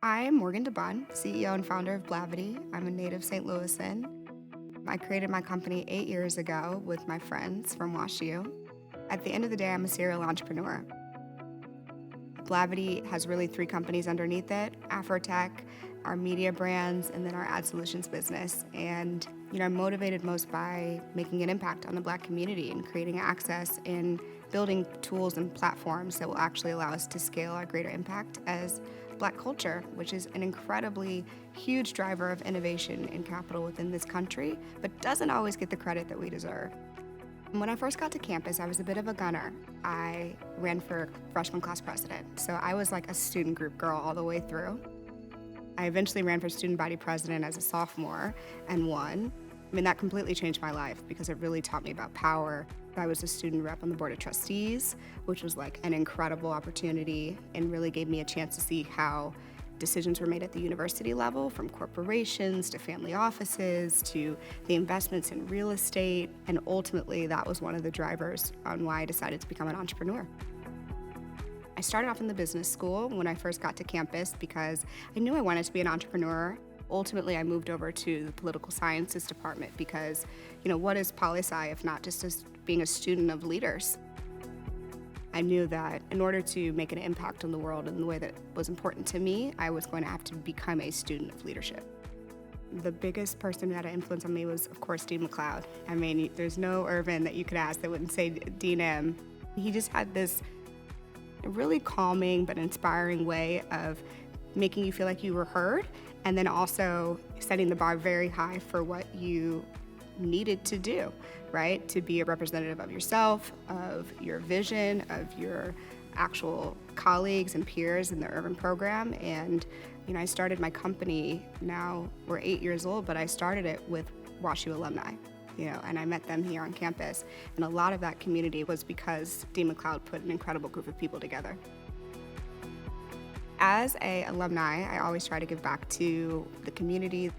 I'm Morgan DeBaun, CEO and founder of Blavity. I'm a native St. Louisan. I created my company 8 years ago with my friends from WashU. At the end of the day, I'm a serial entrepreneur. Blavity has really three companies underneath it: Afrotech, our media brands, and then our ad solutions business. And I'm motivated most by making an impact on the Black community and creating access and building tools and platforms that will actually allow us to scale our greater impact as Black culture, which is an incredibly huge driver of innovation and capital within this country, but doesn't always get the credit that we deserve. When I first got to campus, I was a bit of a gunner. I ran for freshman class president, so I was like a student group girl all the way through. I eventually ran for student body president as a sophomore and won. That completely changed my life because it really taught me about power. I was a student rep on the board of trustees, which was like an incredible opportunity and really gave me a chance to see how decisions were made at the university level, from corporations to family offices to the investments in real estate. And ultimately, that was one of the drivers on why I decided to become an entrepreneur. I started off in the business school when I first got to campus because I knew I wanted to be an entrepreneur. Ultimately, I moved over to the political sciences department because, what is poli-sci if not just as being a student of leaders? I knew that in order to make an impact on the world in the way that was important to me, I was going to have to become a student of leadership. The biggest person who had an influence on me was, of course, Dean McLeod. There's no Irvin that you could ask that wouldn't say Dean M. He just had this really calming but inspiring way of making you feel like you were heard, and then also setting the bar very high for what you needed to do, right? To be a representative of yourself, of your vision, of your actual colleagues and peers in the Urban program. And, I started my company, now we're 8 years old, but I started it with WashU alumni, and I met them here on campus. And a lot of that community was because Dean McLeod put an incredible group of people together. As an alumni, I always try to give back to the community.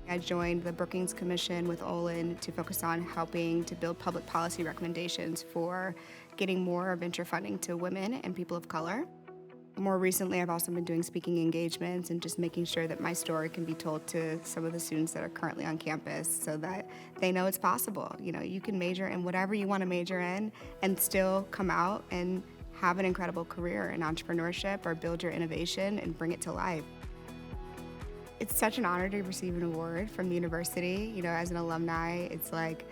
I joined the Brookings Commission with Olin to focus on helping to build public policy recommendations for getting more venture funding to women and people of color. More recently, I've also been doing speaking engagements and just making sure that my story can be told to some of the students that are currently on campus so that they know it's possible. You can major in whatever you want to major in and still come out and have an incredible career in entrepreneurship or build your innovation and bring it to life. It's such an honor to receive an award from the university. As an alumni, it's like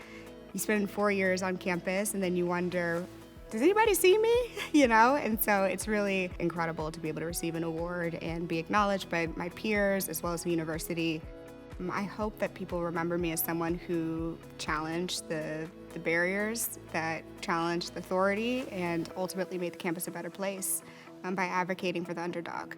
you spend 4 years on campus and then you wonder, does anybody see me? And so it's really incredible to be able to receive an award and be acknowledged by my peers as well as the university. I hope that people remember me as someone who challenged the barriers, that challenged the authority, and ultimately made the campus a better place by advocating for the underdog.